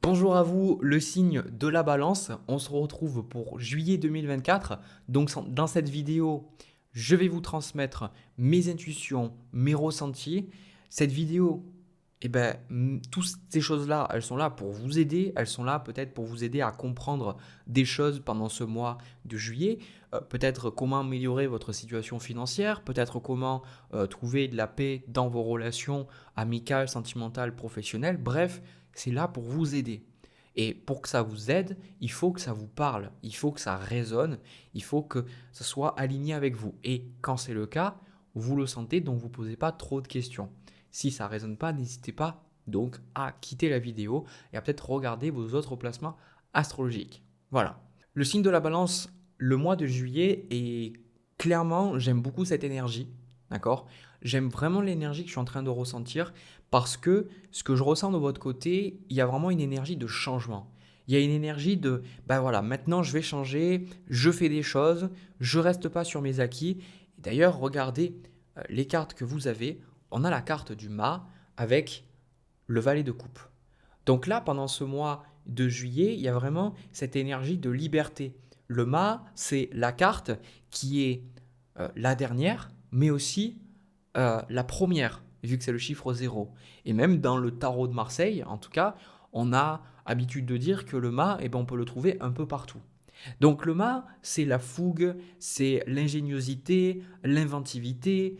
Bonjour à vous, le signe de la balance. On se retrouve pour juillet 2024. Donc dans cette vidéo, je vais vous transmettre mes intuitions, mes ressentis. Cette vidéo, toutes ces choses-là, elles sont là pour vous aider. Elles sont là peut-être pour vous aider à comprendre des choses pendant ce mois de juillet. Peut-être comment améliorer votre situation financière. Peut-être comment trouver de la paix dans vos relations amicales, sentimentales, professionnelles. Bref, c'est là pour vous aider. Et pour que ça vous aide, il faut que ça vous parle, il faut que ça résonne, il faut que ça soit aligné avec vous. Et quand c'est le cas, vous le sentez, donc vous ne posez pas trop de questions. Si ça ne résonne pas, n'hésitez pas donc à quitter la vidéo et à peut-être regarder vos autres placements astrologiques. Voilà. Le signe de la balance, le mois de juillet, et clairement, j'aime beaucoup cette énergie. D'accord. J'aime vraiment l'énergie que je suis en train de ressentir parce que ce que je ressens de votre côté, il y a vraiment une énergie de changement. Il y a une énergie de, ben voilà, maintenant je vais changer, je fais des choses, je reste pas sur mes acquis. Et d'ailleurs, regardez les cartes que vous avez. On a la carte du mât avec le valet de coupe. Donc là, pendant ce mois de juillet, il y a vraiment cette énergie de liberté. Le mât, c'est la carte qui est la dernière, mais aussi la première, vu que c'est le chiffre zéro. Et même dans le tarot de Marseille, en tout cas, on a habitude de dire que le mât, on peut le trouver un peu partout. Donc le mât, c'est la fougue, c'est l'ingéniosité, l'inventivité,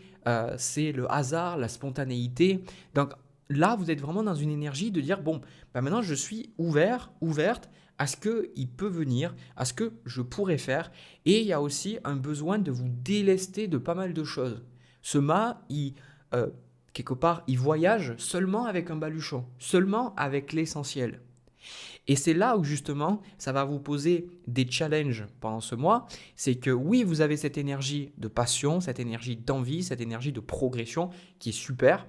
c'est le hasard, la spontanéité. Donc là, vous êtes vraiment dans une énergie de dire, bon, maintenant je suis ouvert, ouverte à ce qu'il peut venir, à ce que je pourrais faire. Et il y a aussi un besoin de vous délester de pas mal de choses. Ce mât, euh, quelque part, il voyage seulement avec un baluchon, seulement avec l'essentiel. Et c'est là où justement, ça va vous poser des challenges pendant ce mois. C'est que oui, vous avez cette énergie de passion, cette énergie d'envie, cette énergie de progression qui est super.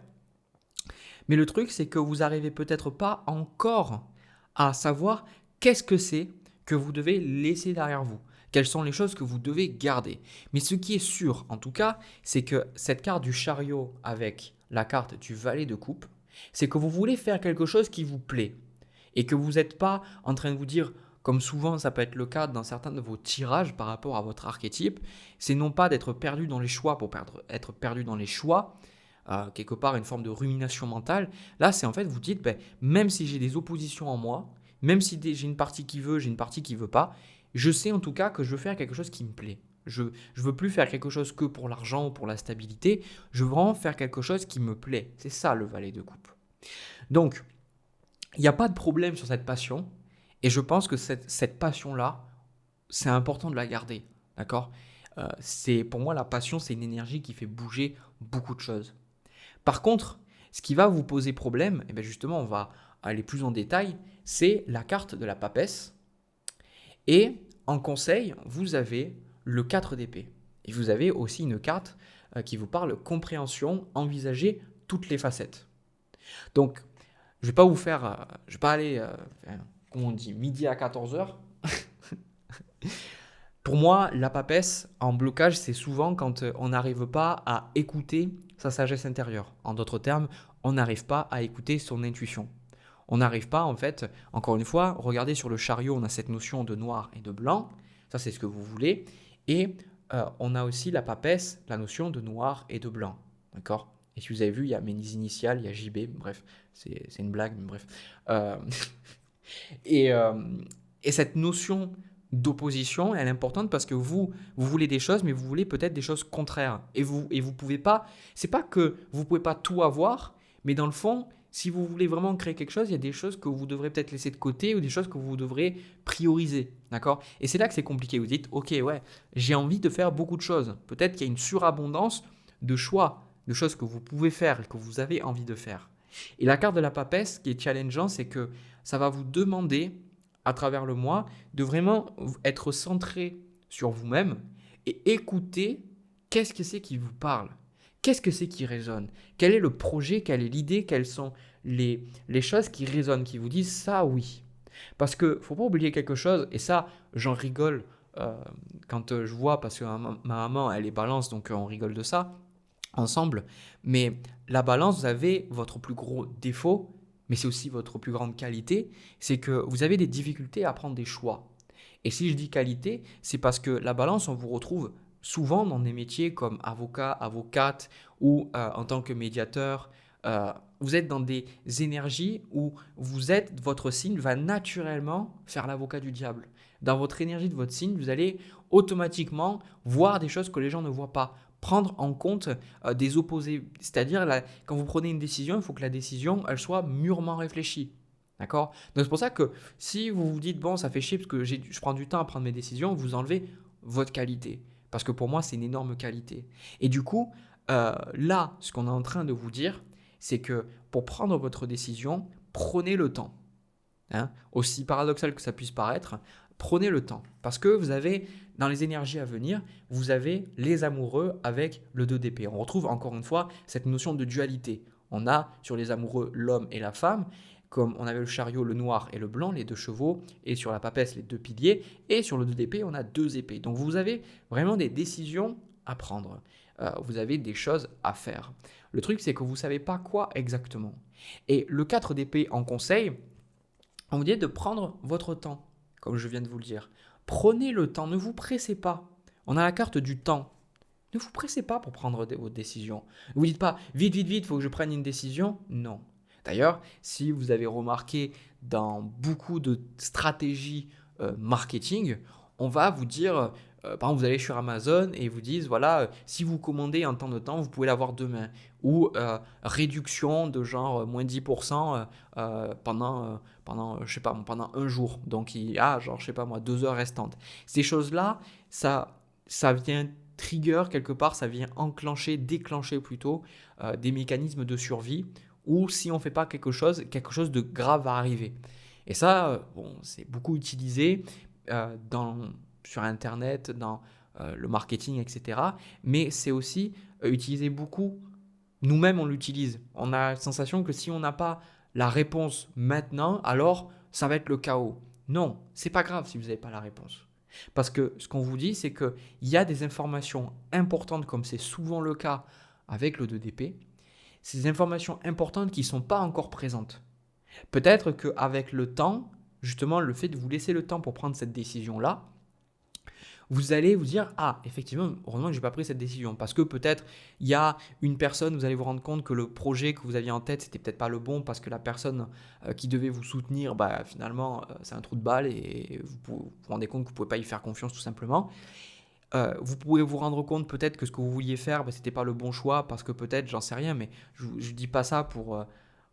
Mais le truc, c'est que vous n'arrivez peut-être pas encore à savoir qu'est-ce que c'est que vous devez laisser derrière vous. Quelles sont les choses que vous devez garder. Mais ce qui est sûr, en tout cas, c'est que cette carte du chariot avec la carte du valet de coupe, c'est que vous voulez faire quelque chose qui vous plaît et que vous n'êtes pas en train de vous dire, comme souvent ça peut être le cas dans certains de vos tirages par rapport à votre archétype, c'est non pas d'être perdu dans les choix pour être perdu dans les choix, quelque part une forme de rumination mentale. Là, c'est en fait, vous dites, même si j'ai des oppositions en moi, même si j'ai une partie qui veut, j'ai une partie qui ne veut pas, je sais en tout cas que je veux faire quelque chose qui me plaît. Je ne veux plus faire quelque chose que pour l'argent ou pour la stabilité, je veux vraiment faire quelque chose qui me plaît. C'est ça le valet de coupe. Donc, il n'y a pas de problème sur cette passion, et je pense que cette passion-là, c'est important de la garder, d'accord. Pour moi, la passion, c'est une énergie qui fait bouger beaucoup de choses. Par contre, ce qui va vous poser problème, et bien justement, on va aller plus en détail, c'est la carte de la papesse. Et en conseil, vous avez le 4 d'épée. Et vous avez aussi une carte qui vous parle compréhension, envisager toutes les facettes. Donc, je ne vais pas vous faire, je vais pas aller, comme on dit, midi à 14 heures. Pour moi, la papesse en blocage, c'est souvent quand on n'arrive pas à écouter sa sagesse intérieure. En d'autres termes, on n'arrive pas à écouter son intuition. On n'arrive pas, en fait, encore une fois, regardez sur le chariot, on a cette notion de noir et de blanc. Ça, c'est ce que vous voulez. Et on a aussi la papesse, la notion de noir et de blanc. D'accord. Et si vous avez vu, il y a mes initiales, il y a JB, bref, c'est une blague, mais bref. Euh, et, euh, et cette notion d'opposition, elle est importante parce que vous voulez des choses, mais vous voulez peut-être des choses contraires. Et vous pouvez pas, c'est pas que vous pouvez pas tout avoir, mais dans le fond, si vous voulez vraiment créer quelque chose, il y a des choses que vous devrez peut-être laisser de côté ou des choses que vous devrez prioriser, d'accord. Et c'est là que c'est compliqué. Vous dites, ok, ouais, j'ai envie de faire beaucoup de choses. Peut-être qu'il y a une surabondance de choix, de choses que vous pouvez faire et que vous avez envie de faire. Et la carte de la papesse, qui est challengeant, c'est que ça va vous demander à travers le mois, de vraiment être centré sur vous-même et écouter qu'est-ce que c'est qui vous parle, qu'est-ce que c'est qui résonne, quel est le projet, quelle est l'idée, quelles sont les choses qui résonnent, qui vous disent ça oui. Parce que faut pas oublier quelque chose, et ça j'en rigole quand je vois, parce que ma maman elle est balance, donc on rigole de ça ensemble, mais la balance, vous avez votre plus gros défaut, mais c'est aussi votre plus grande qualité, c'est que vous avez des difficultés à prendre des choix. Et si je dis qualité, c'est parce que la balance, on vous retrouve souvent dans des métiers comme avocat, avocate ou en tant que médiateur. Vous êtes dans des énergies où votre signe va naturellement faire l'avocat du diable. Dans votre énergie de votre signe, vous allez automatiquement voir des choses que les gens ne voient pas. Prendre en compte des opposés. C'est-à-dire, quand vous prenez une décision, il faut que la décision elle soit mûrement réfléchie. D'accord? Donc c'est pour ça que si vous vous dites, bon, ça fait chier parce que je prends du temps à prendre mes décisions, vous enlevez votre qualité. Parce que pour moi, c'est une énorme qualité. Et du coup, là, ce qu'on est en train de vous dire, c'est que pour prendre votre décision, prenez le temps. Hein, aussi paradoxal que ça puisse paraître, prenez le temps. Parce que vous avez, dans les énergies à venir, vous avez les amoureux avec le 2 d'épée. On retrouve encore une fois cette notion de dualité. On a sur les amoureux l'homme et la femme, comme on avait le chariot, le noir et le blanc, les 2 chevaux, et sur la papesse, les 2 piliers, et sur le 2 d'épée, on a 2 épées. Donc vous avez vraiment des décisions à prendre. Vous avez des choses à faire. Le truc, c'est que vous ne savez pas quoi exactement. Et le 4 d'épée en conseil, on vous dit de prendre votre temps, comme je viens de vous le dire. Prenez le temps, ne vous pressez pas. On a la carte du temps. Ne vous pressez pas pour prendre vos décisions. Ne vous dites pas, vite, vite, vite, il faut que je prenne une décision. Non. D'ailleurs, si vous avez remarqué dans beaucoup de stratégies marketing, on va vous dire, par exemple, vous allez sur Amazon et ils vous disent, voilà, si vous commandez en temps de temps, vous pouvez l'avoir demain. Ou réduction de genre moins 10% pendant, je sais pas, pendant un jour. Donc, il y a, genre, je sais pas moi, 2 heures restantes. Ces choses-là, ça vient trigger quelque part, ça vient déclencher plutôt des mécanismes de survie ou si on ne fait pas quelque chose de grave va arriver. Et ça, bon, c'est beaucoup utilisé sur Internet, dans le marketing, etc. Mais c'est aussi utilisé beaucoup. Nous-mêmes, on l'utilise. On a la sensation que si on n'a pas la réponse maintenant, alors ça va être le chaos. Non, c'est pas grave si vous n'avez pas la réponse. Parce que ce qu'on vous dit, c'est qu'il y a des informations importantes, comme c'est souvent le cas avec le 2 d'épée, ces informations importantes qui ne sont pas encore présentes. Peut-être qu'avec le temps, justement, le fait de vous laisser le temps pour prendre cette décision-là, vous allez vous dire, ah, effectivement, heureusement que je n'ai pas pris cette décision. Parce que peut-être, il y a une personne, vous allez vous rendre compte que le projet que vous aviez en tête, c'était peut-être pas le bon parce que la personne qui devait vous soutenir, bah, finalement, c'est un trou de balle et vous rendez compte que vous ne pouvez pas y faire confiance tout simplement. Vous pouvez vous rendre compte peut-être que ce que vous vouliez faire, bah, ce n'était pas le bon choix parce que peut-être, j'en sais rien, mais je ne dis pas ça pour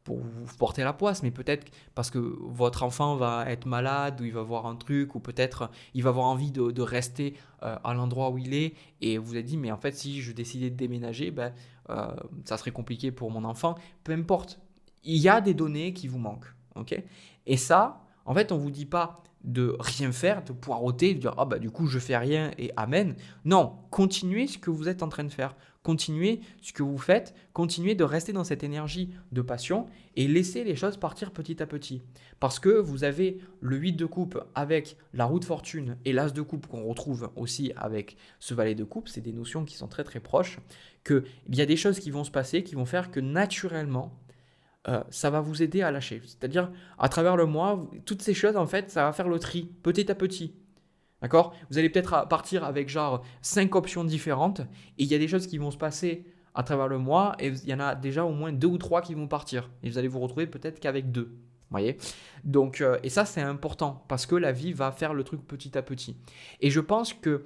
vous porter la poisse, mais peut-être parce que votre enfant va être malade ou il va voir un truc ou peut-être il va avoir envie de rester à l'endroit où il est et vous avez dit mais en fait si je décidais de déménager, ben, ça serait compliqué pour mon enfant. Peu importe, il y a des données qui vous manquent. Okay, et ça, en fait, on ne vous dit pas de rien faire, de poireauter, de dire ah bah du coup je fais rien et amen. Non, continuez ce que vous êtes en train de faire. Continuez ce que vous faites, continuez de rester dans cette énergie de passion et laissez les choses partir petit à petit. Parce que vous avez le 8 de coupe avec la roue de fortune et l'as de coupe qu'on retrouve aussi avec ce valet de coupe, c'est des notions qui sont très très proches, qu'il y a des choses qui vont se passer qui vont faire que naturellement, ça va vous aider à lâcher. C'est-à-dire, à travers le mois, toutes ces choses, en fait, ça va faire le tri petit à petit. D'accord? Vous allez peut-être partir avec genre 5 options différentes et il y a des choses qui vont se passer à travers le mois et il y en a déjà au moins 2 ou 3 qui vont partir et vous allez vous retrouver peut-être qu'avec 2. Voyez? Donc, et ça, c'est important parce que la vie va faire le truc petit à petit. Et je pense que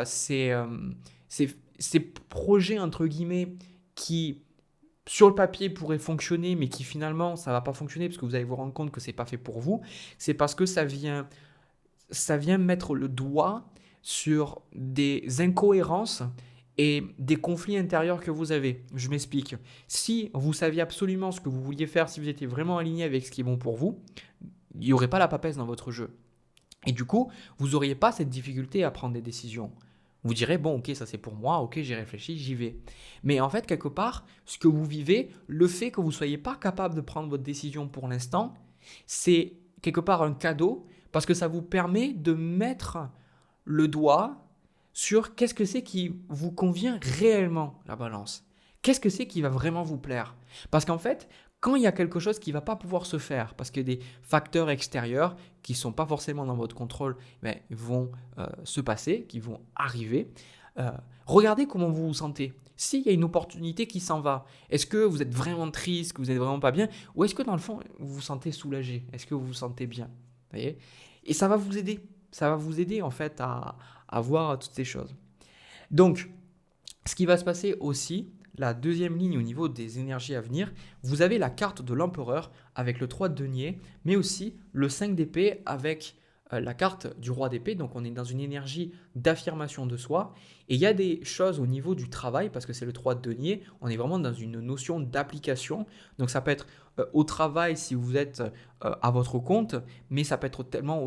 ces projets, entre guillemets, qui sur le papier pourraient fonctionner, mais qui finalement, ça ne va pas fonctionner parce que vous allez vous rendre compte que ce n'est pas fait pour vous, c'est parce que ça vient mettre le doigt sur des incohérences et des conflits intérieurs que vous avez. Je m'explique. Si vous saviez absolument ce que vous vouliez faire, si vous étiez vraiment aligné avec ce qui est bon pour vous, il n'y aurait pas la papesse dans votre jeu. Et du coup, vous n'auriez pas cette difficulté à prendre des décisions. Vous direz, bon, ok, ça c'est pour moi, ok, j'ai réfléchi, j'y vais. Mais en fait, quelque part, ce que vous vivez, le fait que vous ne soyez pas capable de prendre votre décision pour l'instant, c'est quelque part un cadeau parce que ça vous permet de mettre le doigt sur qu'est-ce que c'est qui vous convient réellement, la balance. Qu'est-ce que c'est qui va vraiment vous plaire? Parce qu'en fait, Quand il y a quelque chose qui ne va pas pouvoir se faire, parce que des facteurs extérieurs qui ne sont pas forcément dans votre contrôle vont se passer, qui vont arriver, regardez comment vous vous sentez. S'il y a une opportunité qui s'en va, est-ce que vous êtes vraiment triste, que vous n'êtes vraiment pas bien, ou est-ce que dans le fond, vous vous sentez soulagé? Est-ce que vous vous sentez bien? Vous voyez? Et ça va vous aider. Ça va vous aider en fait à voir toutes ces choses. Donc, ce qui va se passer aussi, la deuxième ligne au niveau des énergies à venir, vous avez la carte de l'empereur avec le 3 de denier, mais aussi le 5 d'épée avec la carte du roi d'épée. Donc on est dans une énergie d'affirmation de soi. Et il y a des choses au niveau du travail, parce que c'est le 3 de denier, on est vraiment dans une notion d'application. Donc ça peut être au travail si vous êtes à votre compte, mais ça peut être totalement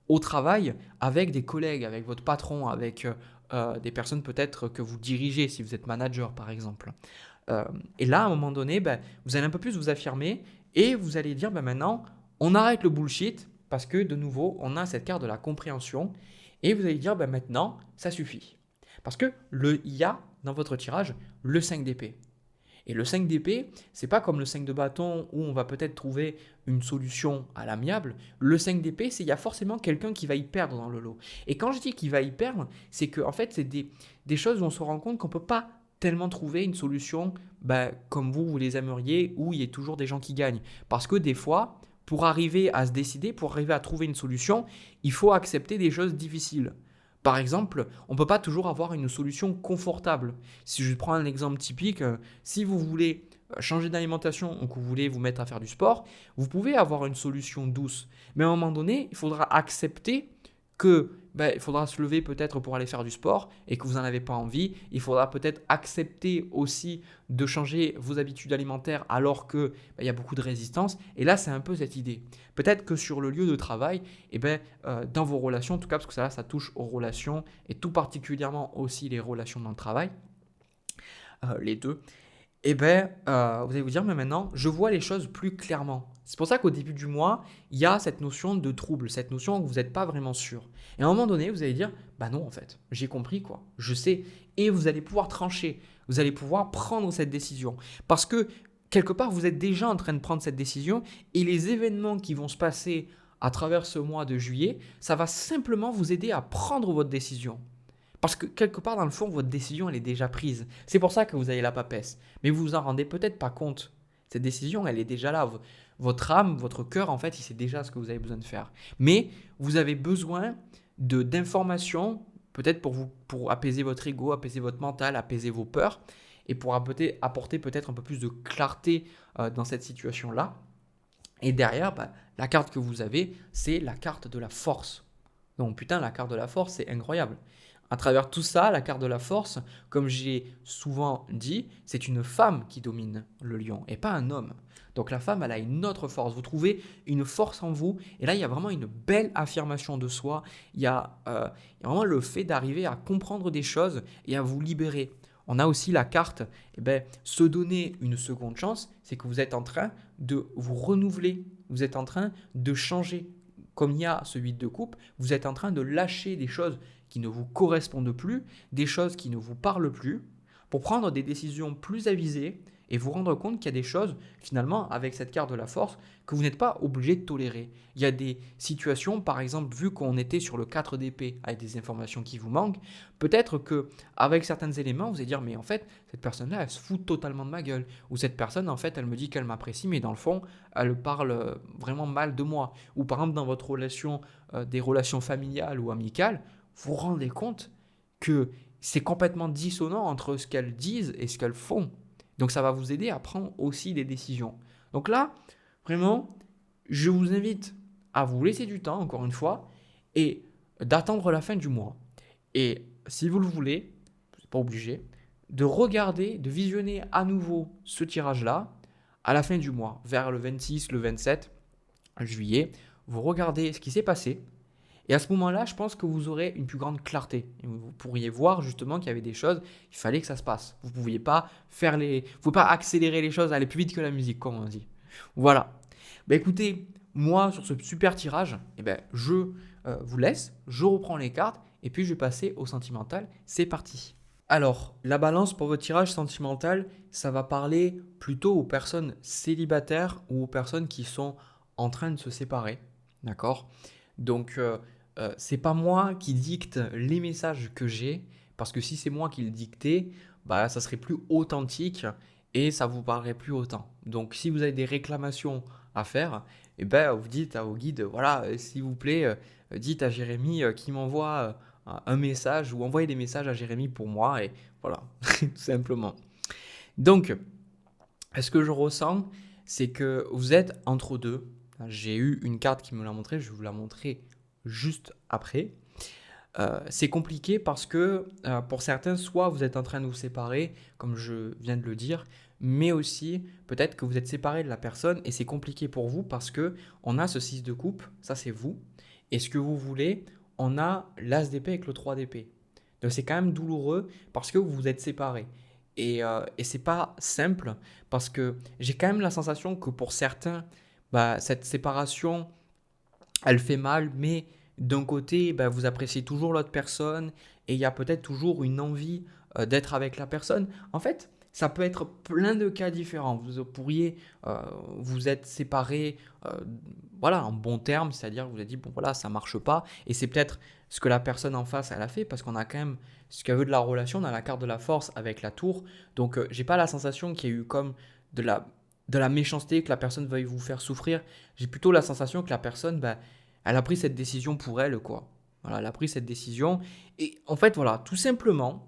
au travail avec des collègues, avec votre patron, avec des personnes peut-être que vous dirigez si vous êtes manager par exemple. Et là, à un moment donné, vous allez un peu plus vous affirmer et vous allez dire maintenant, on arrête le bullshit parce que de nouveau, on a cette carte de la compréhension et vous allez dire maintenant, ça suffit. Parce que il y a dans votre tirage le 5 d'épée. Et le 5 d'épée, c'est pas comme le 5 de bâton où on va peut-être trouver une solution à l'amiable. Le 5 d'épée, c'est il y a forcément quelqu'un qui va y perdre dans le lot. Et quand je dis qu'il va y perdre, c'est que en fait, c'est des choses où on se rend compte qu'on ne peut pas tellement trouver une solution comme vous les aimeriez, où il y a toujours des gens qui gagnent. Parce que des fois, pour arriver à se décider, pour arriver à trouver une solution, il faut accepter des choses difficiles. Par exemple, on ne peut pas toujours avoir une solution confortable. Si je prends un exemple typique, si vous voulez changer d'alimentation ou que vous voulez vous mettre à faire du sport, vous pouvez avoir une solution douce. Mais à un moment donné, il faudra accepter que il faudra se lever peut-être pour aller faire du sport et que vous n'en avez pas envie. Il faudra peut-être accepter aussi de changer vos habitudes alimentaires alors qu'il y a beaucoup de résistance. Et là, c'est un peu cette idée. Peut-être que sur le lieu de travail, dans vos relations, en tout cas parce que ça touche aux relations et tout particulièrement aussi les relations dans le travail, les deux, vous allez vous dire, mais maintenant, je vois les choses plus clairement. C'est pour ça qu'au début du mois, il y a cette notion de trouble, cette notion où vous n'êtes pas vraiment sûr. Et à un moment donné, vous allez dire, non, en fait, j'ai compris quoi, je sais. Et vous allez pouvoir trancher, vous allez pouvoir prendre cette décision. Parce que quelque part, vous êtes déjà en train de prendre cette décision et les événements qui vont se passer à travers ce mois de juillet, ça va simplement vous aider à prendre votre décision. Parce que quelque part, dans le fond, votre décision, elle est déjà prise. C'est pour ça que vous avez la papesse. Mais vous vous en rendez peut-être pas compte. Cette décision, elle est déjà là. Votre âme, votre cœur, en fait, il sait déjà ce que vous avez besoin de faire. Mais vous avez besoin d'informations, peut-être pour apaiser votre ego, apaiser votre mental, apaiser vos peurs, et pour apporter peut-être un peu plus de clarté dans cette situation-là. Et derrière, la carte que vous avez, c'est la carte de la force. Donc putain, la carte de la force, c'est incroyable. À travers tout ça, la carte de la force, comme j'ai souvent dit, c'est une femme qui domine le lion et pas un homme. Donc la femme, elle a une autre force. Vous trouvez une force en vous. Et là, il y a vraiment une belle affirmation de soi. Il y a vraiment le fait d'arriver à comprendre des choses et à vous libérer. On a aussi la carte, se donner une seconde chance, c'est que vous êtes en train de vous renouveler. Vous êtes en train de changer. Comme il y a ce 8 de coupe, vous êtes en train de lâcher des choses qui ne vous correspondent plus, des choses qui ne vous parlent plus, pour prendre des décisions plus avisées et vous rendre compte qu'il y a des choses, finalement, avec cette carte de la force, que vous n'êtes pas obligé de tolérer. Il y a des situations, par exemple, vu qu'on était sur le 4 d'épée avec des informations qui vous manquent, peut-être qu'avec certains éléments, vous allez dire, mais en fait, cette personne-là, elle se fout totalement de ma gueule. Ou cette personne, en fait, elle me dit qu'elle m'apprécie, mais dans le fond, elle parle vraiment mal de moi. Ou par exemple, dans votre relation, des relations familiales ou amicales, vous vous rendez compte que c'est complètement dissonant entre ce qu'elles disent et ce qu'elles font. Donc ça va vous aider à prendre aussi des décisions. Donc là, vraiment, je vous invite à vous laisser du temps, encore une fois, et d'attendre la fin du mois. Et si vous le voulez, vous n'êtes pas obligé, de regarder, de visionner à nouveau ce tirage-là à la fin du mois, vers le 26, le 27 juillet. Vous regardez ce qui s'est passé. Et à ce moment-là, je pense que vous aurez une plus grande clarté. Et vous pourriez voir justement qu'il y avait des choses, il fallait que ça se passe. Vous ne pouviez pas accélérer les choses, aller plus vite que la musique, comme on dit. Voilà. Écoutez, moi, sur ce super tirage, je vous laisse, je reprends les cartes et puis je vais passer au sentimental. C'est parti. Alors, la balance pour votre tirage sentimental, ça va parler plutôt aux personnes célibataires ou aux personnes qui sont en train de se séparer. D'accord? Donc, c'est pas moi qui dicte les messages que j'ai, parce que si c'est moi qui le dictais, bah, ça serait plus authentique et ça vous parlerait plus autant. Donc, si vous avez des réclamations à faire, eh ben, vous dites à vos guides, voilà, s'il vous plaît, dites à Jérémy qu'il m'envoie un message ou envoyer des messages à Jérémy pour moi et voilà, tout simplement. Donc, ce que je ressens, c'est que vous êtes entre deux. J'ai eu une carte qui me l'a montré, je vais vous la montrer juste après. C'est compliqué parce que pour certains, soit vous êtes en train de vous séparer, comme je viens de le dire, mais aussi peut-être que vous êtes séparé de la personne et c'est compliqué pour vous parce que on a ce 6 de coupe, ça c'est vous, et ce que vous voulez, on a l'as d'épée avec le 3 d'épée. Donc c'est quand même douloureux parce que vous vous êtes séparés. Et c'est pas simple parce que j'ai quand même la sensation que pour certains, bah, cette séparation, elle fait mal, mais d'un côté, bah, vous appréciez toujours l'autre personne et il y a peut-être toujours une envie d'être avec la personne. En fait, ça peut être plein de cas différents. Vous pourriez vous être séparés, voilà, en bon terme, c'est-à-dire que vous avez dit, bon voilà, ça marche pas, et c'est peut-être ce que la personne en face, elle a fait, parce qu'on a quand même ce qu'elle veut de la relation, on a la carte de la force avec la tour, donc j'ai pas la sensation qu'il y a eu comme de la méchanceté, que la personne veuille vous faire souffrir, j'ai plutôt la sensation que la personne, bah, elle a pris cette décision pour elle, quoi. Voilà, elle a pris cette décision. Et en fait, voilà, tout simplement,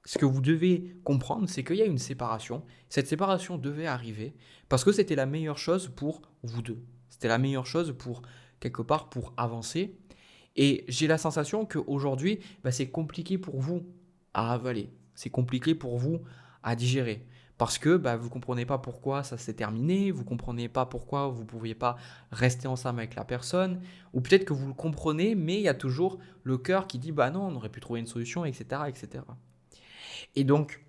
ce que vous devez comprendre, c'est qu'il y a une séparation. Cette séparation devait arriver parce que c'était la meilleure chose pour vous deux. C'était la meilleure chose pour, quelque part, pour avancer. Et j'ai la sensation qu'aujourd'hui, bah, c'est compliqué pour vous à avaler. C'est compliqué pour vous à digérer. Parce que bah, vous ne comprenez pas pourquoi ça s'est terminé, vous ne comprenez pas pourquoi vous ne pouviez pas rester ensemble avec la personne, ou peut-être que vous le comprenez, mais il y a toujours le cœur qui dit bah non, on aurait pu trouver une solution, etc. etc. Et donc,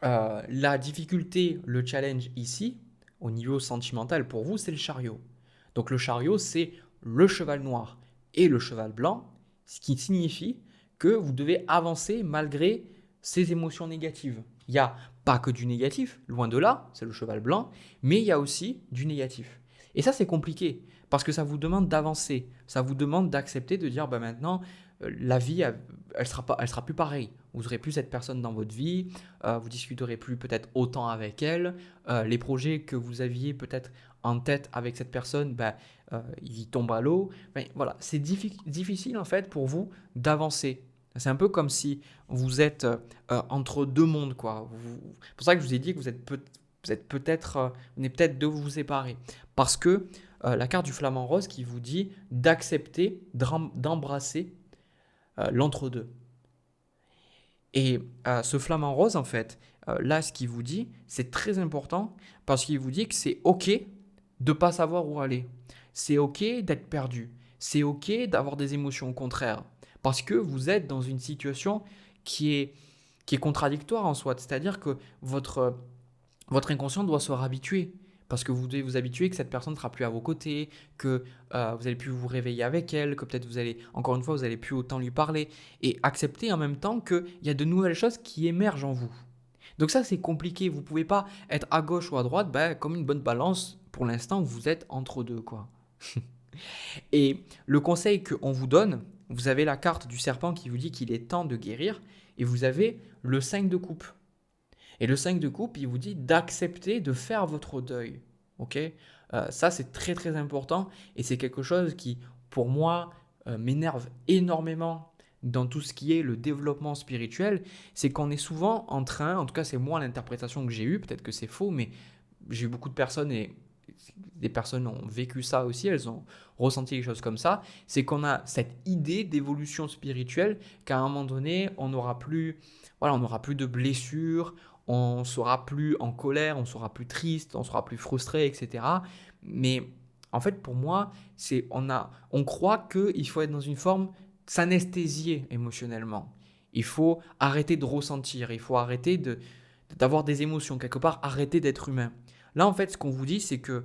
la difficulté, le challenge ici, au niveau sentimental pour vous, c'est le chariot. Donc le chariot, c'est le cheval noir et le cheval blanc, ce qui signifie que vous devez avancer malgré ces émotions négatives. Il n'y a pas que du négatif, loin de là, c'est le cheval blanc, mais il y a aussi du négatif. Et ça, c'est compliqué, parce que ça vous demande d'avancer, ça vous demande d'accepter de dire, bah maintenant, la vie, elle sera plus pareille. Vous n'aurez plus cette personne dans votre vie, vous discuterez plus peut-être autant avec elle, les projets que vous aviez peut-être en tête avec cette personne, bah, ils tombent à l'eau. Mais voilà, c'est difficile en fait pour vous d'avancer. C'est un peu comme si vous êtes entre deux mondes, quoi. C'est pour ça que je vous ai dit que vous êtes peut-être, vous venez peut-être de vous séparer. Parce que la carte du flamant rose qui vous dit d'accepter, d'embrasser l'entre-deux. Et ce flamant rose, en fait, là, ce qu'il vous dit, c'est très important parce qu'il vous dit que c'est OK de ne pas savoir où aller. C'est OK d'être perdu. C'est OK d'avoir des émotions contraires. Parce que vous êtes dans une situation qui est contradictoire en soi. C'est-à-dire que votre inconscient doit se réhabituer. Parce que vous devez vous habituer que cette personne ne sera plus à vos côtés, que vous allez plus vous réveiller avec elle, que peut-être vous allez, encore une fois, vous allez plus autant lui parler. Et accepter en même temps qu'il y a de nouvelles choses qui émergent en vous. Donc ça, c'est compliqué. Vous ne pouvez pas être à gauche ou à droite, ben, comme une bonne balance. Pour l'instant, vous êtes entre deux, quoi. Et le conseil qu'on vous donne, vous avez la carte du serpent qui vous dit qu'il est temps de guérir, et vous avez le 5 de coupe. Et le 5 de coupe, il vous dit d'accepter de faire votre deuil. Ok. Ça, c'est très très important et c'est quelque chose qui, pour moi, m'énerve énormément dans tout ce qui est le développement spirituel. C'est qu'on est souvent en train, en tout cas c'est moi l'interprétation que j'ai eue, peut-être que c'est faux, mais j'ai eu beaucoup de personnes et des personnes ont vécu ça aussi, elles ont ressenti des choses comme ça, c'est qu'on a cette idée d'évolution spirituelle qu'à un moment donné, on n'aura plus, voilà, on n'aura plus de blessures, on ne sera plus en colère, on ne sera plus triste, on sera plus frustré, etc. Mais en fait, pour moi, on croit qu'il faut être dans une forme s'anesthésier émotionnellement. Il faut arrêter de ressentir, il faut arrêter d'avoir des émotions, quelque part arrêter d'être humain. Là, en fait, ce qu'on vous dit, c'est que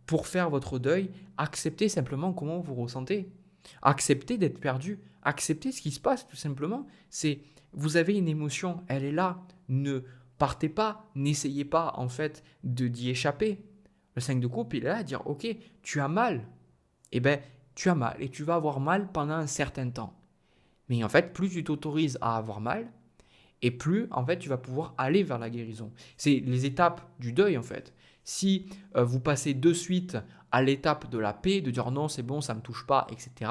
pour faire votre deuil, acceptez simplement comment vous ressentez. Acceptez d'être perdu, acceptez ce qui se passe tout simplement. vous avez une émotion, elle est là. Ne partez pas, n'essayez pas en fait d'y échapper. Le 5 de coupe, il est là à dire, ok, tu as mal. Eh bien, tu as mal et tu vas avoir mal pendant un certain temps. Mais en fait, plus tu t'autorises à avoir mal, et plus en fait tu vas pouvoir aller vers la guérison. C'est les étapes du deuil en fait. Si vous passez de suite à l'étape de la paix, de dire non c'est bon, ça ne me touche pas, etc.,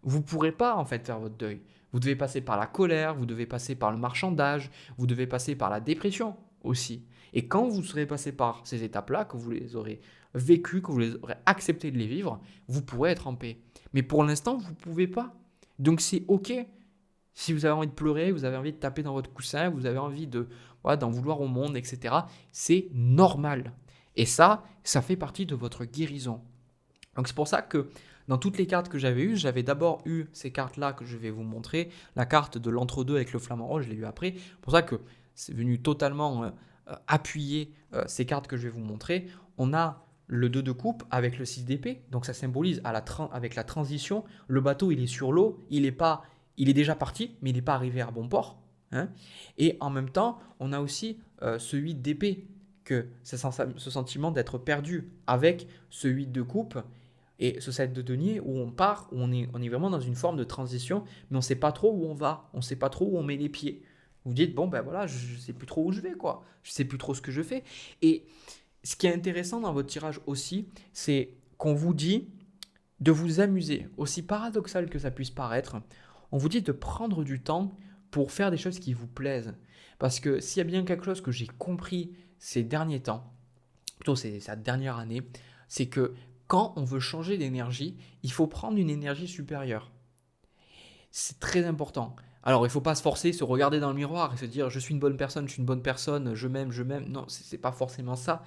vous ne pourrez pas en fait faire votre deuil. Vous devez passer par la colère, vous devez passer par le marchandage, vous devez passer par la dépression aussi. Et quand vous serez passé par ces étapes-là, que vous les aurez vécues, que vous les aurez accepté de les vivre, vous pourrez être en paix. Mais pour l'instant, vous ne pouvez pas. Donc c'est ok. Si vous avez envie de pleurer, vous avez envie de taper dans votre coussin, vous avez envie d'en vouloir au monde, etc., c'est normal. Et ça fait partie de votre guérison. Donc c'est pour ça que dans toutes les cartes que j'avais eues, j'avais d'abord eu ces cartes-là que je vais vous montrer. La carte de l'entre-deux avec le flamant rose, je l'ai eu après. C'est pour ça que c'est venu totalement appuyer ces cartes que je vais vous montrer. On a le 2 de coupe avec le 6 d'épée. Donc ça symbolise avec la transition. Le bateau, il est sur l'eau. Il est déjà parti, mais il n'est pas arrivé à bon port. Hein. Et en même temps, on a aussi ce 8 d'épée, que ce sentiment d'être perdu avec ce 8 de coupe et ce 7 de denier où on part, où on est vraiment dans une forme de transition, mais on ne sait pas trop où on va, on ne sait pas trop où on met les pieds. Vous dites, bon ben voilà, je ne sais plus trop où je vais, quoi. Je ne sais plus trop ce que je fais. Et ce qui est intéressant dans votre tirage aussi, c'est qu'on vous dit de vous amuser, aussi paradoxal que ça puisse paraître. On vous dit de prendre du temps pour faire des choses qui vous plaisent. Parce que s'il y a bien quelque chose que j'ai compris ces derniers temps, plutôt cette dernière année, c'est que quand on veut changer d'énergie, il faut prendre une énergie supérieure. C'est très important. Alors, il ne faut pas se forcer, se regarder dans le miroir et se dire je suis une bonne personne, je m'aime. Non, ce n'est pas forcément ça.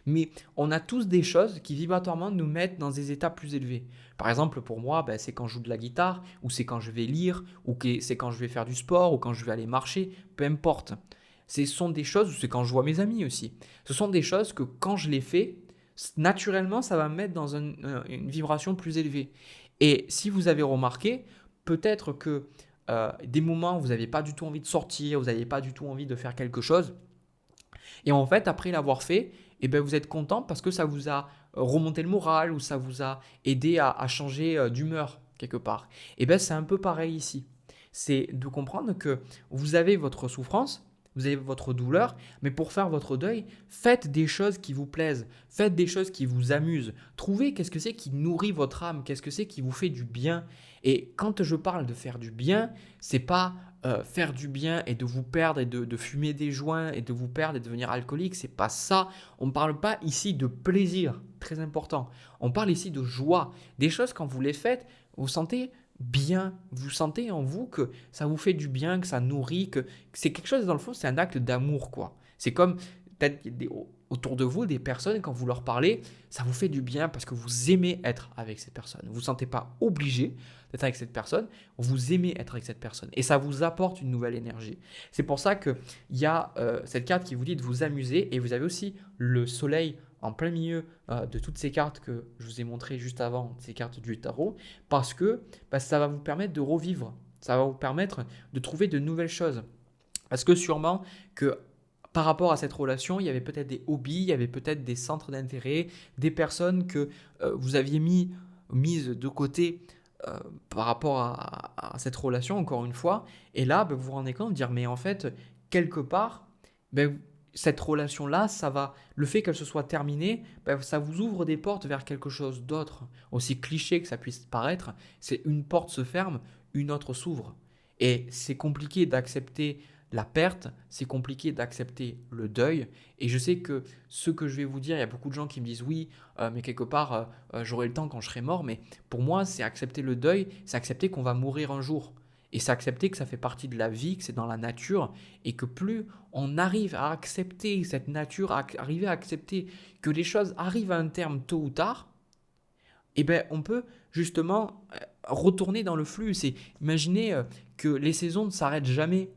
Mais on a tous des choses qui vibratoirement nous mettent dans des états plus élevés. Par exemple, pour moi, c'est quand je joue de la guitare, ou c'est quand je vais lire, ou c'est quand je vais faire du sport, ou quand je vais aller marcher, peu importe. Ce sont des choses, ou c'est quand je vois mes amis aussi. Ce sont des choses que quand je les fais, naturellement, ça va me mettre dans une vibration plus élevée. Et si vous avez remarqué, peut-être que des moments où vous n'avez pas du tout envie de sortir, vous n'avez pas du tout envie de faire quelque chose, et en fait, après l'avoir fait, eh ben, vous êtes content parce que ça vous a remonté le moral ou ça vous a aidé à changer d'humeur quelque part. Et bien, c'est un peu pareil ici. C'est de comprendre que vous avez votre souffrance, vous avez votre douleur, mais pour faire votre deuil, faites des choses qui vous plaisent, faites des choses qui vous amusent. Trouvez qu'est-ce que c'est qui nourrit votre âme, qu'est-ce que c'est qui vous fait du bien. Et quand je parle de faire du bien, c'est pas faire du bien et de vous perdre et de fumer des joints et de vous perdre et de devenir alcoolique, c'est pas ça. On ne parle pas ici de plaisir, très important. On parle ici de joie, des choses quand vous les faites, vous sentez bien, vous sentez en vous que ça vous fait du bien, que ça nourrit, que c'est quelque chose dans le fond, c'est un acte d'amour quoi. C'est comme peut-être autour de vous des personnes quand vous leur parlez, ça vous fait du bien parce que vous aimez être avec cette personne. Vous ne vous sentez pas obligé d'être avec cette personne, vous aimez être avec cette personne et ça vous apporte une nouvelle énergie. C'est pour ça qu'il y a cette carte qui vous dit de vous amuser et vous avez aussi le soleil en plein milieu de toutes ces cartes que je vous ai montrées juste avant, ces cartes du tarot, parce que ça va vous permettre de revivre, ça va vous permettre de trouver de nouvelles choses. Parce que sûrement que par rapport à cette relation, il y avait peut-être des hobbies, il y avait peut-être des centres d'intérêt, des personnes que vous aviez mises de côté par rapport à cette relation, encore une fois. Et là, vous vous rendez compte de dire, mais en fait, quelque part, cette relation-là, le fait qu'elle se soit terminée, ça vous ouvre des portes vers quelque chose d'autre. Aussi cliché que ça puisse paraître, c'est une porte se ferme, une autre s'ouvre. Et c'est compliqué d'accepter la perte, c'est compliqué d'accepter le deuil. Et je sais que ce que je vais vous dire, il y a beaucoup de gens qui me disent oui, mais quelque part, j'aurai le temps quand je serai mort. Mais pour moi, c'est accepter le deuil, c'est accepter qu'on va mourir un jour. Et c'est accepter que ça fait partie de la vie, que c'est dans la nature, et que plus on arrive à accepter cette nature, à arriver à accepter que les choses arrivent à un terme tôt ou tard, on peut justement retourner dans le flux. Imaginez que les saisons ne s'arrêtent jamais.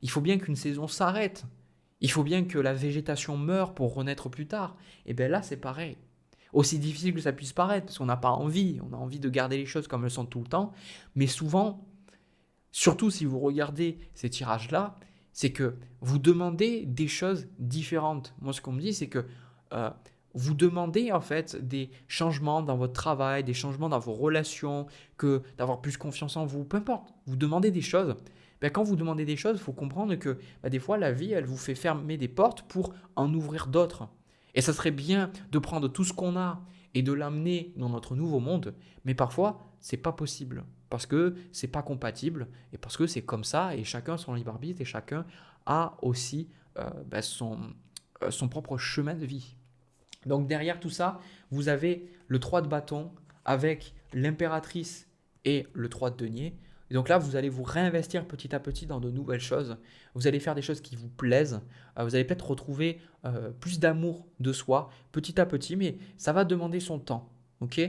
Il faut bien qu'une saison s'arrête. Il faut bien que la végétation meure pour renaître plus tard. Et bien là, c'est pareil. Aussi difficile que ça puisse paraître, parce qu'on n'a pas envie. On a envie de garder les choses comme elles sont tout le temps. Mais souvent, Surtout si vous regardez ces tirages-là, c'est que vous demandez des choses différentes. Moi, ce qu'on me dit, c'est que euh, vous demandez en fait des changements dans votre travail, des changements dans vos relations, que d'avoir plus confiance en vous, peu importe. Vous demandez des choses. Ben, quand vous demandez des choses, il faut comprendre que des fois, la vie, elle vous fait fermer des portes pour en ouvrir d'autres. Et ça serait bien de prendre tout ce qu'on a et de l'amener dans notre nouveau monde, mais parfois, c'est pas possible parce que c'est pas compatible et parce que c'est comme ça et chacun son libre arbitre et chacun a aussi son propre chemin de vie. Donc derrière tout ça, vous avez le 3 de bâton avec l'impératrice et le 3 de denier. Et donc là, vous allez vous réinvestir petit à petit dans de nouvelles choses. Vous allez faire des choses qui vous plaisent. Vous allez peut-être retrouver plus d'amour de soi petit à petit, mais ça va demander son temps. Ok.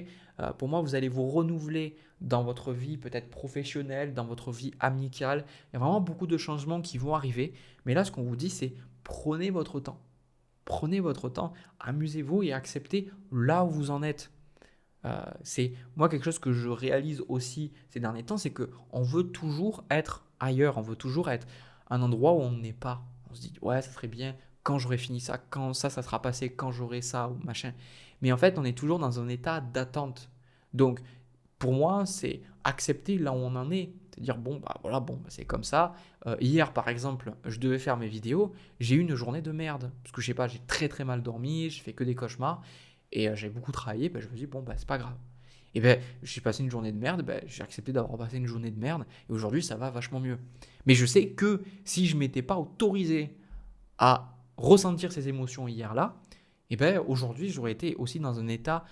Pour moi, vous allez vous renouveler dans votre vie peut-être professionnelle, dans votre vie amicale. Il y a vraiment beaucoup de changements qui vont arriver. Mais là, ce qu'on vous dit, c'est prenez votre temps. Prenez votre temps, amusez-vous et acceptez là où vous en êtes. C'est moi quelque chose que je réalise aussi ces derniers temps, c'est que on veut toujours être ailleurs, on veut toujours être à un endroit où on n'est pas. On se dit ouais, ça serait bien quand j'aurai fini ça, quand ça sera passé, quand j'aurai ça ou machin. Mais en fait, on est toujours dans un état d'attente. Donc pour moi, c'est accepter là où on en est. C'est-à-dire, bon, bah voilà, bon, bah, c'est comme ça. Hier, par exemple, je devais faire mes vidéos. J'ai eu une journée de merde. Parce que je sais pas, j'ai très très mal dormi, j'ai fait que des cauchemars. Et j'ai beaucoup travaillé. Bah, je me dis, bon, bah c'est pas grave. Et ben, j'ai passé une journée de merde. Bah, j'ai accepté d'avoir passé une journée de merde. Et aujourd'hui, ça va vachement mieux. Mais je sais que si je m'étais pas autorisé à ressentir ces émotions hier-là, et ben aujourd'hui, j'aurais été aussi dans un état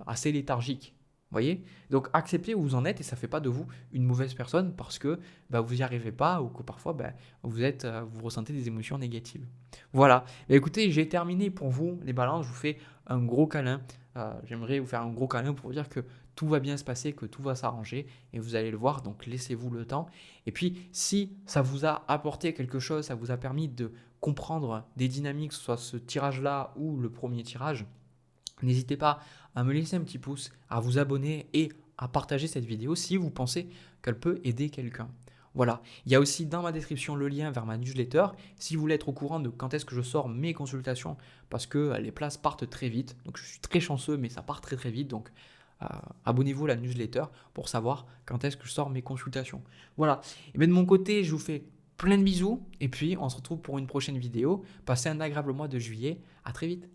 assez léthargique. Vous voyez? Donc acceptez où vous en êtes et ça ne fait pas de vous une mauvaise personne parce que vous n'y arrivez pas ou que parfois vous ressentez des émotions négatives. Voilà. Écoutez, j'ai terminé pour vous les balances. Je vous fais un gros câlin. J'aimerais vous faire un gros câlin pour vous dire que tout va bien se passer, que tout va s'arranger et vous allez le voir. Donc laissez-vous le temps. Et puis si ça vous a apporté quelque chose, ça vous a permis de comprendre des dynamiques, que ce soit ce tirage-là ou le premier tirage, n'hésitez pas à me laisser un petit pouce, à vous abonner et à partager cette vidéo si vous pensez qu'elle peut aider quelqu'un. Voilà, il y a aussi dans ma description le lien vers ma newsletter si vous voulez être au courant de quand est-ce que je sors mes consultations parce que les places partent très vite. Donc je suis très chanceux mais ça part très très vite. Donc abonnez-vous à la newsletter pour savoir quand est-ce que je sors mes consultations. Voilà, et bien de mon côté je vous fais plein de bisous et puis on se retrouve pour une prochaine vidéo. Passez un agréable mois de juillet, à très vite.